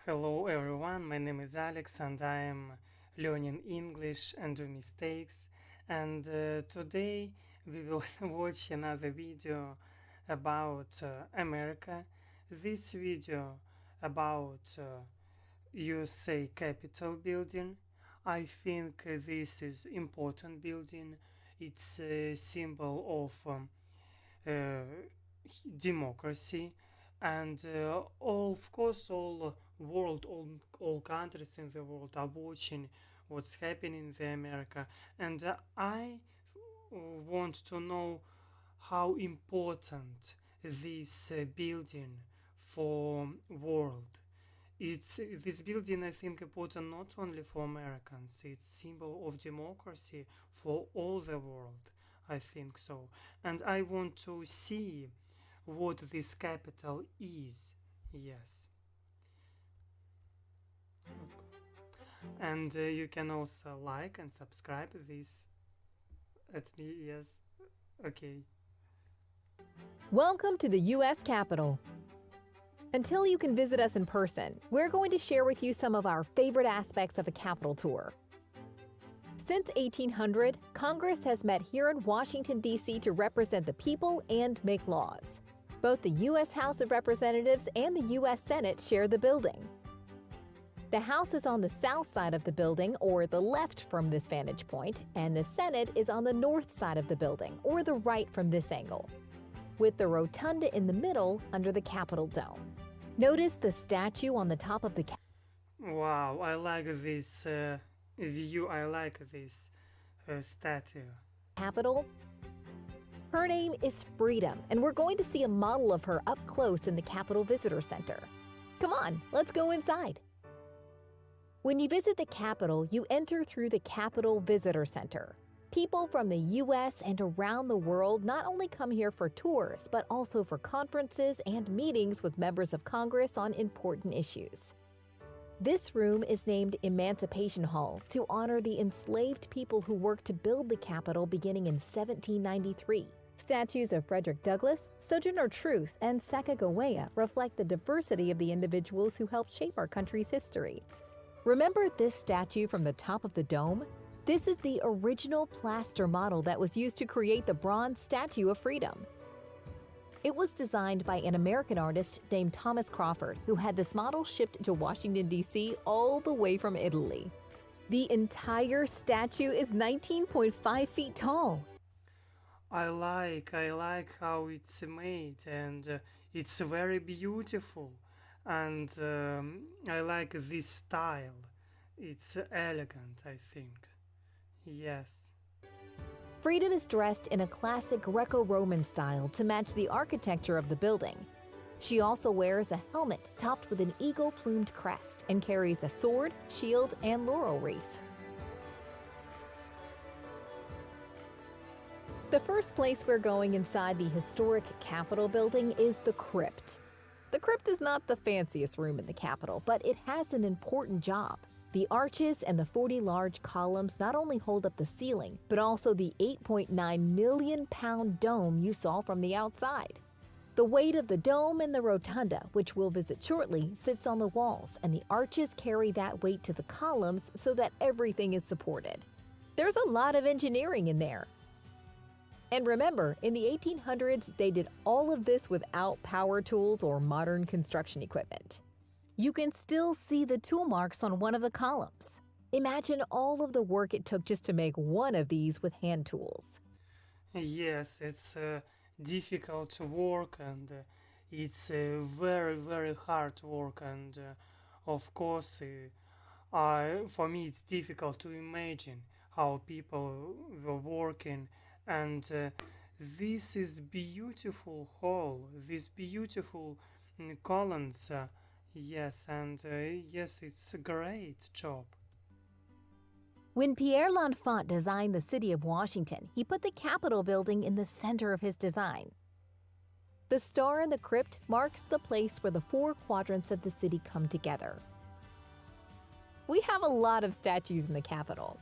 Hello everyone, my name is Alex and I am learning English and do mistakes. And today we will watch another video about America. This video about USA Capitol building. I think this is important building. It's a symbol of democracy, and of course all countries in the world are watching what's happening in the America, and I want to know how important this building for world. It's this building, I think, important not only for Americans. It's symbol of democracy for all the world. I think so, and I want to see what this capital is. Yes, let's go. And you can also like and subscribe this at me. Yes, okay. Welcome to the U.S. Capitol. Until you can visit us in person, we're going to share with you some of our favorite aspects of a Capitol tour. Since 1800, Congress has met here in Washington, D.C. to represent the people and make laws. Both the U.S. House of Representatives and the U.S. Senate share the building. The House is on the south side of the building, or the left from this vantage point, and the Senate is on the north side of the building, or the right from this angle, with the rotunda in the middle under the Capitol dome. Notice the statue on the top of the Wow, I like this view. I like this statue. Capitol. Her name is Freedom, and we're going to see a model of her up close in the Capitol Visitor Center. Come on, let's go inside. When you visit the Capitol, you enter through the Capitol Visitor Center. People from the U.S. and around the world not only come here for tours, but also for conferences and meetings with members of Congress on important issues. This room is named Emancipation Hall to honor the enslaved people who worked to build the Capitol beginning in 1793. Statues of Frederick Douglass, Sojourner Truth, and Sacagawea reflect the diversity of the individuals who helped shape our country's history. Remember this statue from the top of the dome? This is the original plaster model that was used to create the bronze Statue of Freedom. It was designed by an American artist named Thomas Crawford, who had this model shipped to Washington, D.C. all the way from Italy. The entire statue is 19.5 feet tall. I like how it's made, and it's very beautiful, and I like this style. It's elegant, I think. Yes. Freedom is dressed in a classic Greco-Roman style to match the architecture of the building. She also wears a helmet topped with an eagle-plumed crest and carries a sword, shield, and laurel wreath. The first place we're going inside the historic Capitol building is the crypt. The crypt is not the fanciest room in the Capitol, but it has an important job. The arches and the 40 large columns not only hold up the ceiling, but also the 8.9 million pound dome you saw from the outside. The weight of the dome and the rotunda, which we'll visit shortly, sits on the walls, and the arches carry that weight to the columns so that everything is supported. There's a lot of engineering in there. And remember, in the 1800s, they did all of this without power tools or modern construction equipment. You can still see the tool marks on one of the columns. Imagine all of the work it took just to make one of these with hand tools. Yes, it's difficult work, and it's very hard work, and of course for me it's difficult to imagine how people were working, and this is beautiful hall, these beautiful columns. Yes, and yes, it's a great job. When Pierre L'Enfant designed the city of Washington, he put the Capitol building in the center of his design. The star in the crypt marks the place where the four quadrants of the city come together. We have a lot of statues in the Capitol.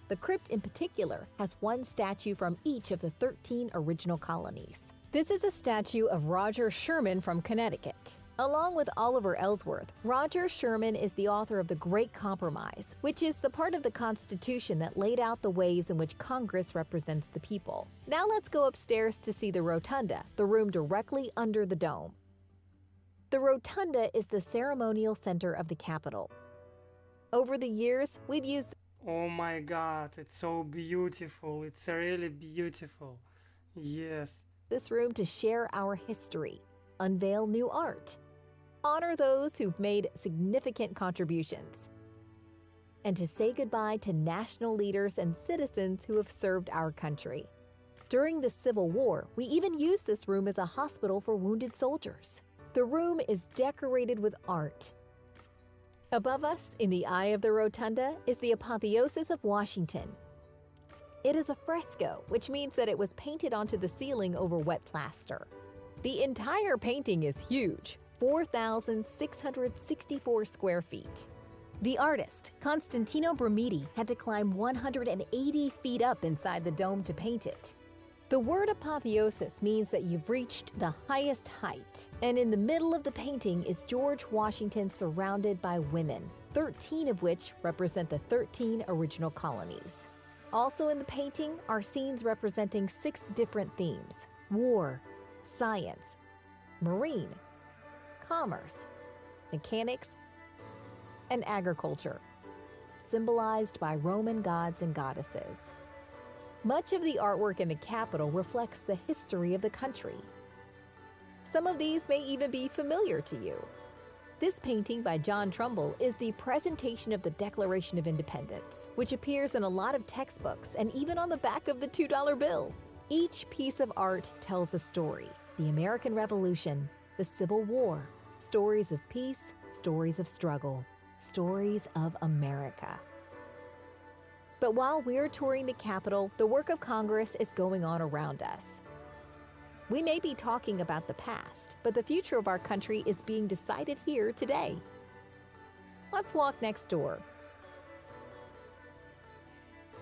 The crypt in particular has one statue from each of the 13 original colonies. This is a statue of Roger Sherman from Connecticut. Along with Oliver Ellsworth, Roger Sherman is the author of the Great Compromise, which is the part of the Constitution that laid out the ways in which Congress represents the people. Now let's go upstairs to see the Rotunda, the room directly under the dome. The Rotunda is the ceremonial center of the Capitol. Over the years, we've used Oh my God, it's so beautiful. It's really beautiful. Yes. this room to share our history, unveil new art, honor those who've made significant contributions, and to say goodbye to national leaders and citizens who have served our country. During the Civil War, we even used this room as a hospital for wounded soldiers. The room is decorated with art. Above us, in the eye of the rotunda, is the Apotheosis of Washington. It is a fresco, which means that it was painted onto the ceiling over wet plaster. The entire painting is huge, 4,664 square feet. The artist, Constantino Brumidi, had to climb 180 feet up inside the dome to paint it. The word apotheosis means that you've reached the highest height, and in the middle of the painting is George Washington surrounded by women, 13 of which represent the 13 original colonies. Also in the painting are scenes representing 6 different themes: war, science, marine, commerce, mechanics, and agriculture, symbolized by Roman gods and goddesses. Much of the artwork in the Capitol reflects the history of the country. Some of these may even be familiar to you. This painting by John Trumbull is the presentation of the Declaration of Independence, which appears in a lot of textbooks and even on the back of the $2 bill. Each piece of art tells a story: the American Revolution, the Civil War, stories of peace, stories of struggle, stories of America. But while we're touring the Capitol, the work of Congress is going on around us. We may be talking about the past, but the future of our country is being decided here today. Let's walk next door.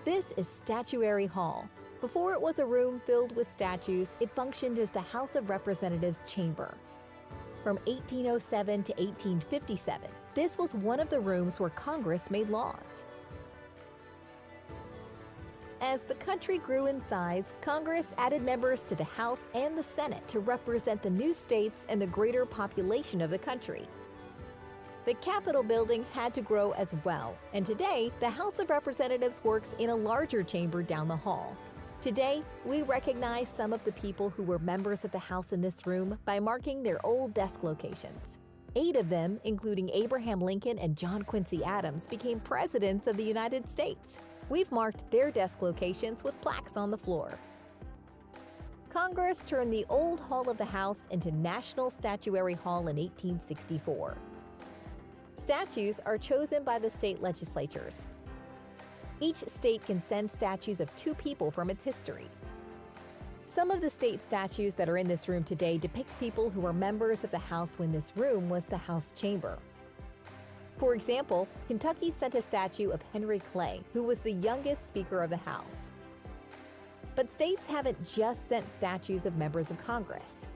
This is Statuary Hall. Before it was a room filled with statues, it functioned as the House of Representatives chamber. From 1807 to 1857, this was one of the rooms where Congress made laws. As the country grew in size, Congress added members to the House and the Senate to represent the new states and the greater population of the country. The Capitol building had to grow as well, and today, the House of Representatives works in a larger chamber down the hall. Today, we recognize some of the people who were members of the House in this room by marking their old desk locations. 8 of them, including Abraham Lincoln and John Quincy Adams, became presidents of the United States. We've marked their desk locations with plaques on the floor. Congress turned the old Hall of the House into National Statuary Hall in 1864. Statues are chosen by the state legislatures. Each state can send statues of 2 people from its history. Some of the state statues that are in this room today depict people who were members of the House when this room was the House chamber. For example, Kentucky sent a statue of Henry Clay, who was the youngest Speaker of the House. But states haven't just sent statues of members of Congress.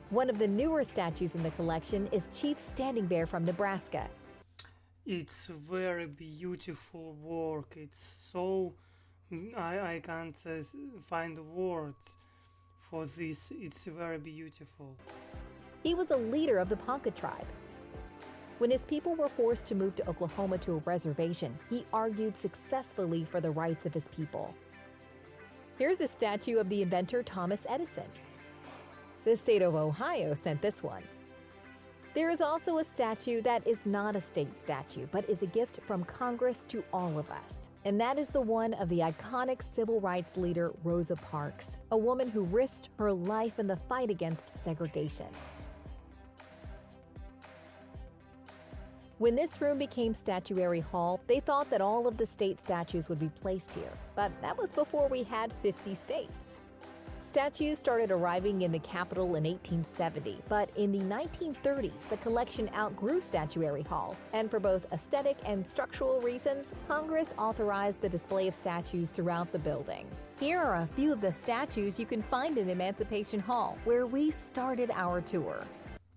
One of the newer statues in the collection is Chief Standing Bear from Nebraska. It's very beautiful work. It's so... I can't find words for this. It's very beautiful. He was a leader of the Ponca tribe. When his people were forced to move to Oklahoma to a reservation, he argued successfully for the rights of his people. Here's a statue of the inventor Thomas Edison. The state of Ohio sent this one. There is also a statue that is not a state statue, but is a gift from Congress to all of us. And that is the one of the iconic civil rights leader Rosa Parks, a woman who risked her life in the fight against segregation. When this room became Statuary Hall, they thought that all of the state statues would be placed here, but that was before we had 50 states. Statues started arriving in the capital in 1870, but in the 1930s, the collection outgrew Statuary Hall, and for both aesthetic and structural reasons, Congress authorized the display of statues throughout the building. Here are a few of the statues you can find in Emancipation Hall, where we started our tour.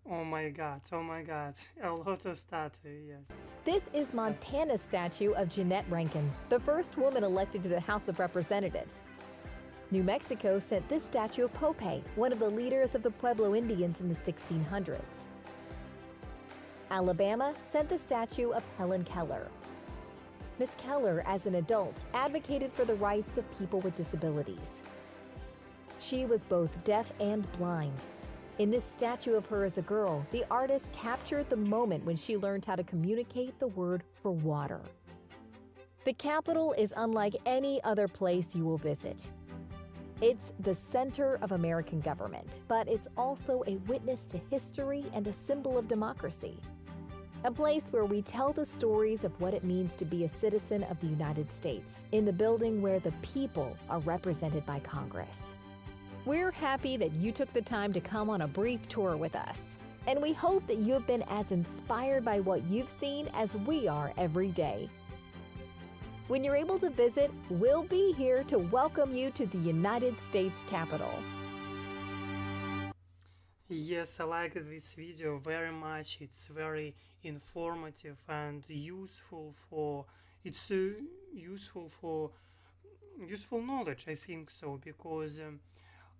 Oh my god, oh my god, a lot of statues, yes. This is Montana's statue of Jeanette Rankin, the first woman elected to the House of Representatives. New Mexico sent this statue of Pope, one of the leaders of the Pueblo Indians in the 1600s. Alabama sent the statue of Helen Keller. Miss Keller, as an adult, advocated for the rights of people with disabilities. She was both deaf and blind. In this statue of her as a girl, the artist captured the moment when she learned how to communicate the word for water. The Capitol is unlike any other place you will visit. It's the center of American government, but it's also a witness to history and a symbol of democracy. A place where we tell the stories of what it means to be a citizen of the United States, in the building where the people are represented by Congress. We're happy that you took the time to come on a brief tour with us, and we hope that you have been as inspired by what you've seen as we are every day. When you're able to visit, we'll be here to welcome you to the United States Capitol. Yes, I like this video very much. It's very informative and useful for useful knowledge, I think so, because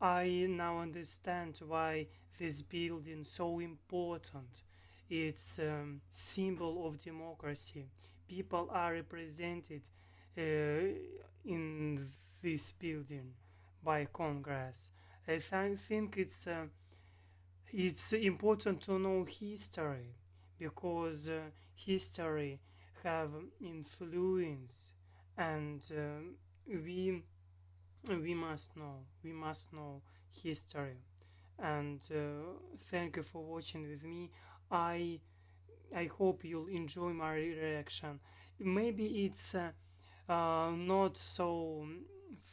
I now understand why this building so important. It's symbol of democracy. People are represented in this building by Congress. I think it's important to know history, because history have influence, and we must know history. And thank you for watching with me. I hope you'll enjoy my reaction. Maybe it's not so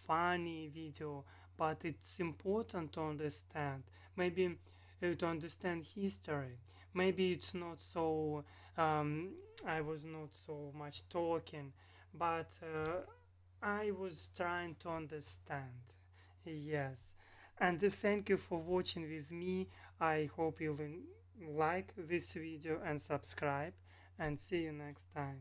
funny video, but it's important to understand. Maybe to understand history. Maybe it's not so I was not so much talking, but I was trying to understand. Yes. And thank you for watching with me. I hope you'll like this video and subscribe, and see you next time.